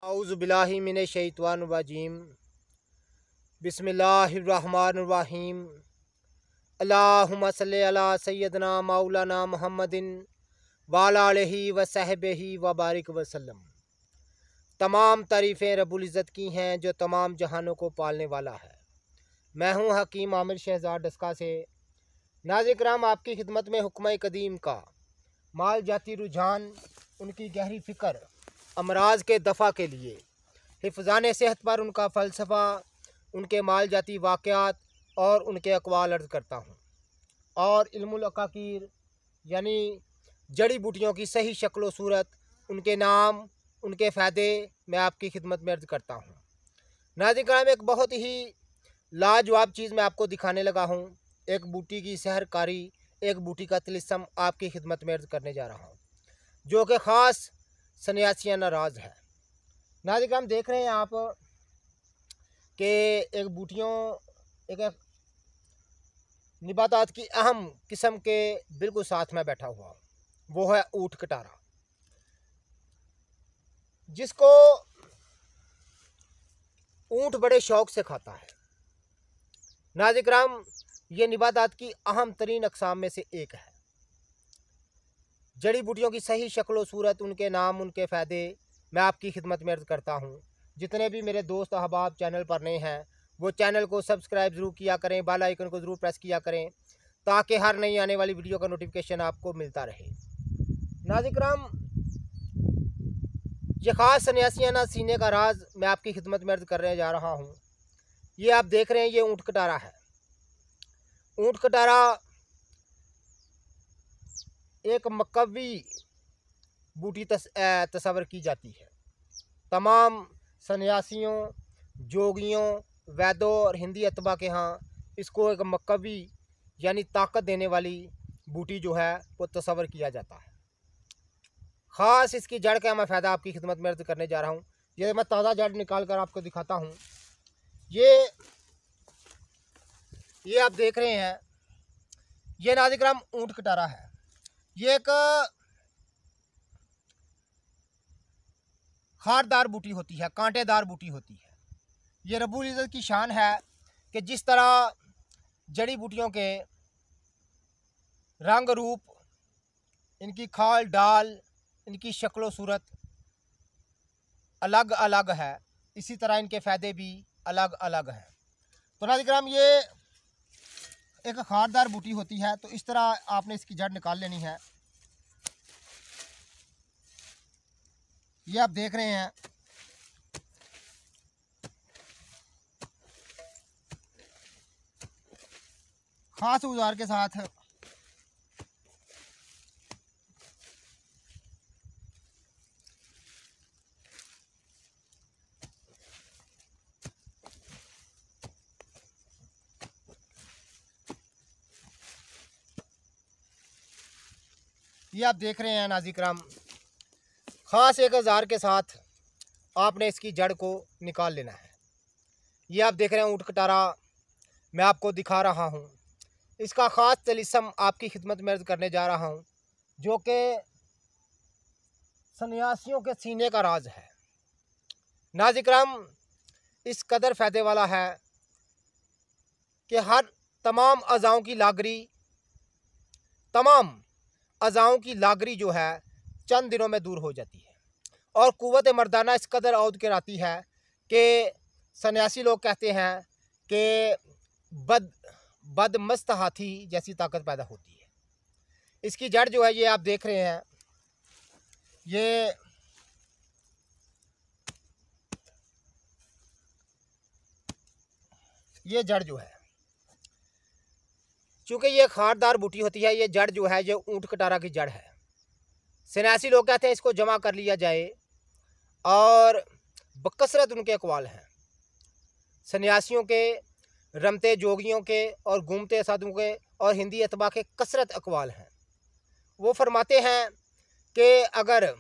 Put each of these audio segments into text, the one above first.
औज़ुबिल्लाहि मिनश्शैतानिर्रजीम बिस्मिल्लाहिर्रहमानिर्रहीम अल्लाहुम्मा सल्लि अला सय्यदना मौलाना मुहम्मदिन व अला आलिहि व सहबिही व बारिक वसल्लम। तमाम तारीफ़ें रब्बुल इज़्ज़त की हैं जो तमाम जहानों को पालने वाला है। मैं हूँ हकीम आमिर शहज़ाद डस्का से। नाज़िर-किराम, आपकी खिदमत में हुक्म कदीम का माल जाती रुझान, उनकी गहरी फ़िक्र, अमराज के दफ़ा के लिए हिफ़्ज़ान सेहत पर उनका फ़लसफ़ा, उनके माल जाती वाक़यात और उनके अक़वाल अर्ज़ करता हूँ। और इल्मुल अक़ाक़ीर यानी जड़ी बूटियों की सही शक्ल सूरत, उनके नाम, उनके फ़ायदे मैं आपकी खिदमत में अर्ज़ करता हूँ। नाज़िर-किराम, एक बहुत ही लाजवाब चीज़ मैं आपको दिखाने लगा हूँ। एक बूटी की सहरकारी, एक बूटी का तिलिस्म आपकी खिदमत में अर्ज़ करने जा रहा हूँ, जो कि ख़ास सन्यासियाना राज है। नाज़िर-किराम, देख रहे हैं आप कि एक बूटियों एक निबातात की अहम किस्म के बिल्कुल साथ में बैठा हुआ, वो है ऊँट कटारा, जिसको ऊँट बड़े शौक़ से खाता है। नाज़िर-किराम, ये निबातात की अहम तरीन अक़साम में से एक है। जड़ी बूटियों की सही शक्ल सूरत, उनके नाम, उनके फ़ायदे मैं आपकी खिदमत में अर्ज़ करता हूँ। जितने भी मेरे दोस्त अहबाब चैनल पर नए हैं, वो चैनल को सब्सक्राइब ज़रूर किया करें, बेल आइकन को ज़रूर प्रेस किया करें, ताकि हर नई आने वाली वीडियो का नोटिफिकेशन आपको मिलता रहे। नाज़िर-किराम, ये ख़ास सन्यासियाना सीने का राज मैं आपकी खिदमत में अर्ज़ करने जा रहा हूँ। ये आप देख रहे हैं, ये ऊँट कटारा है। ऊँट कटारा एक मकवी बूटी तस्वर की जाती है। तमाम सन्यासियों, जोगियों, वैदों और हिंदी अतबा के यहाँ इसको एक मकवी यानी ताकत देने वाली बूटी जो है वो तस्वर किया जाता है। ख़ास इसकी जड़ का मैं फ़ायदा आपकी खिदमत में अर्ज़ करने जा रहा हूँ। ये मैं ताज़ा जड़ निकाल कर आपको दिखाता हूँ। ये आप देख रहे हैं, ये नाज़िर-किराम ऊँट कटारा है। ये एक खारदार बूटी होती है, कांटेदार बूटी होती है। ये रब्बुल इज़्ज़त की शान है कि जिस तरह जड़ी बूटियों के रंग रूप, इनकी खाल डाल, इनकी शक्ल सूरत अलग अलग है, इसी तरह इनके फ़ायदे भी अलग अलग हैं। तो नाज़िर-किराम, ये एक खारदार बूटी होती है, तो इस तरह आपने इसकी जड़ निकाल लेनी है। ये आप देख रहे हैं, ख़ास औज़ार के साथ ये आप देख रहे हैं नाज़िर-किराम, ख़ास एक औज़ार के साथ आपने इसकी जड़ को निकाल लेना है। ये आप देख रहे हैं ऊँट कटारा मैं आपको दिखा रहा हूँ। इसका ख़ास तिलिस्म आपकी खिदमत में अर्ज़ करने जा रहा हूँ, जो कि सन्यासियों के सीने का राज है। नाज़िर-किराम, इस कदर फ़ायदे वाला है कि हर तमाम अज़ाओं की लागरी जो है चंद दिनों में दूर हो जाती है। और कुव्वत मर्दाना इस कदर औद कर आती है कि सन्यासी लोग कहते हैं कि बदमस्त हाथी जैसी ताकत पैदा होती है। इसकी जड़ जो है, ये आप देख रहे हैं, ये जड़ जो है, चूँकि ये खारदार बूटी होती है, ये जड़ जो है ये ऊँट कटारा की जड़ है। सन्यासी लोग कहते हैं इसको जमा कर लिया जाए, और बकसरत उनके अक़वाल हैं। सन्यासियों के, रमते जोगियों के और घूमते साधुओं के और हिंदी अतबा के कसरत अक़वाल हैं। वो फरमाते हैं कि अगर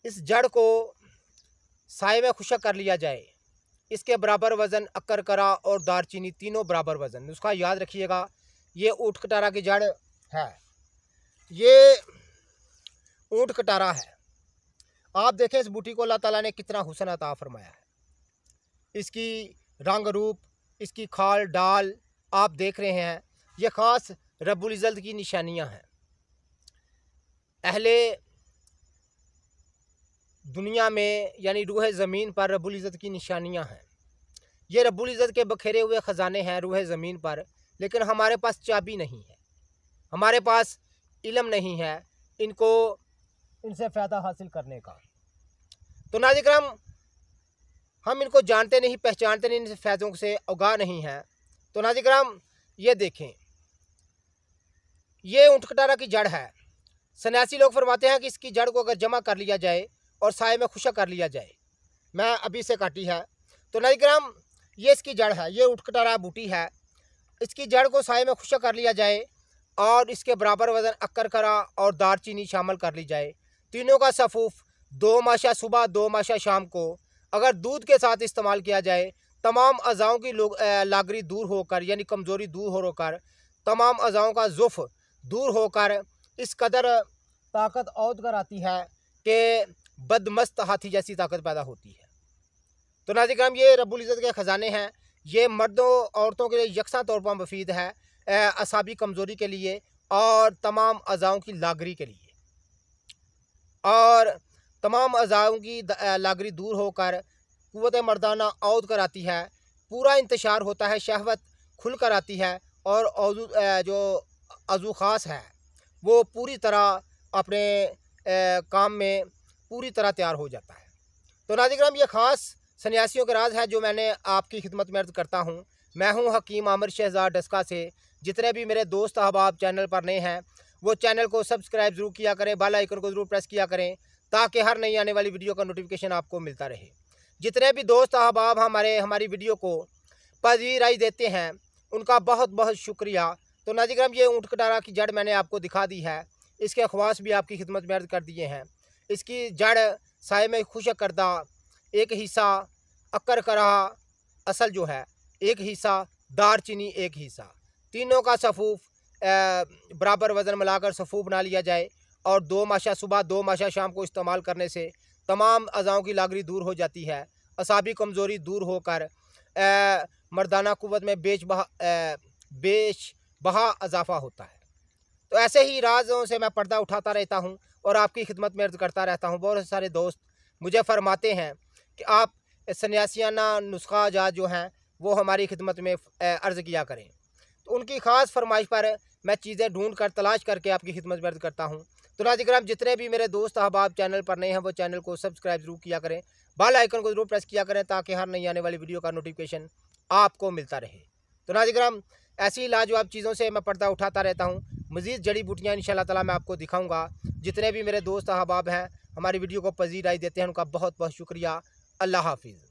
इस जड़ को साए में खुशक कर लिया जाए, इसके बराबर वज़न अक्कर करा और दारचीनी तीनों बराबर वज़न, उसका याद रखिएगा। ये ऊँट कटारा की जड़ है, ये ऊँट कटारा है। आप देखें इस बूटी को अल्लाह ताला ने कितना हुस्न अता फरमाया है। इसकी रंग रूप, इसकी खाल डाल आप देख रहे हैं, ये ख़ास रब्बुल इज़्ज़त की निशानियां हैं। अहले दुनिया में यानी रूह ज़मीन पर रब्बुल इज़्ज़त की निशानियां हैं। ये रब्बुल इज़्ज़त के बखेरे हुए ख़जाने हैं रूह ज़मीन पर, लेकिन हमारे पास चाबी नहीं है, हमारे पास इल्म नहीं है इनसे फ़ायदा हासिल करने का। तो नाज़रीन किराम, हम इनको जानते नहीं, पहचानते नहीं, इन फ़ायदों से आगाह नहीं हैं। तो नाज़रीन किराम, ये देखें, ये ऊँट कटारा की जड़ है। सन्यासी लोग फरमाते हैं कि इसकी जड़ को अगर जमा कर लिया जाए और साए में खुशक कर लिया जाए, मैं अभी से काटी है। तो नाज़रीन किराम, ये इसकी जड़ है, ये ऊँट कटारा बूटी है। इसकी जड़ को साए में खुशक कर लिया जाए और इसके बराबर वज़न अक्कर करा और दारचीनी शामिल कर ली जाए। तीनों का सफ़ूफ 2 माशा सुबह 2 माशा शाम को अगर दूध के साथ इस्तेमाल किया जाए, तमाम अज़ाओं की लागरी दूर होकर यानी कमज़ोरी दूर होकर, तमाम अज़ाओं का ज़ुफ़ दूर होकर इस कदर ताकत औद कर आती है कि बदमस्त हाथी जैसी ताकत पैदा होती है। तो नाज़रीन किराम, ये रब्बुल इज़्ज़त के ख़जाने हैं। ये मर्दों औरतों के लिए यकसा तौर पर मुफीद है, असाबी कमज़ोरी के लिए और तमाम अज़ाओं की लागरी के लिए। और तमाम अज़ाओं की लागरी दूर होकर क़ुव्वत मर्दाना औद कर आती है, पूरा इंतशार होता है, शहवत खुल कर आती है और जो अज़ू ख़ास है वो पूरी तरह अपने काम में पूरी तरह तैयार हो जाता है। तो नाज़रीन किराम, ये ख़ास सन्यासियों के राज है जो मैंने आपकी खिदमत में अर्ज़ करता हूँ। मैं हूँ हकीम आमिर शहज़ाद डस्का से। जितने भी मेरे दोस्त अहबाब चैनल पर नए हैं वो चैनल को सब्सक्राइब ज़रूर किया करें, बेल आइकन को ज़रूर प्रेस किया करें ताकि हर नई आने वाली वीडियो का नोटिफिकेशन आपको मिलता रहे। जितने भी दोस्त अहबाब हमारी वीडियो को पज़ीराई देते हैं उनका बहुत बहुत शुक्रिया। तो नाज़रीन किराम, ये ऊँट कटारा की जड़ मैंने आपको दिखा दी है, इसके ख़वास भी आपकी खिदमत में अर्ज़ कर दिए हैं। इसकी जड़ साए में खुशक करदा, एक हिस्सा अक्कर करा असल जो है, एक हिस्सा दारचीनी, एक हिस्सा, तीनों का सफ़ूफ बराबर वज़न मिलाकर सफ़ूफ बना लिया जाए और 2 माशा सुबह 2 माशा शाम को इस्तेमाल करने से तमाम अज़ाओं की लागरी दूर हो जाती है, असाबी कमज़ोरी दूर होकर मर्दाना क़ुव्वत में बेशबहा इजाफ़ा होता है। तो ऐसे ही राज़ों से मैं पर्दा उठाता रहता हूँ और आपकी खिदमत में अर्ज़ करता रहता हूँ। बहुत सारे दोस्त मुझे फरमाते हैं कि आप सन्यासियाना नुस्खा जात जो हैं वो हमारी खिदमत में अर्ज़ किया करें। तो उनकी ख़ास फरमाइश पर मैं चीज़ें ढूंढ कर तलाश करके आपकी खिदमत में अर्ज़ करता हूँ। तो नाज़रीन किराम, जितने भी मेरे दोस्त अहबाब चैनल पर नए हैं वो चैनल को सब्सक्राइब ज़रूर किया करें, बेल आइकन को ज़रूर प्रेस किया करें ताकि हर नई आने वाली वीडियो का नोटिफिकेशन आपको मिलता रहे। तो नाज़रीन किराम, ऐसी लाजवाब चीज़ों से मैं पर्दा उठाता रहता हूँ। मज़ीद जड़ी बूटियाँ इंशाअल्लाह ताला मैं आपको दिखाऊँगा। जितने भी मेरे दोस्त अहबाब हैं हमारी वीडियो को पज़ीराई देते हैं उनका बहुत बहुत शुक्रिया। अल्लाह हाफ़िज़।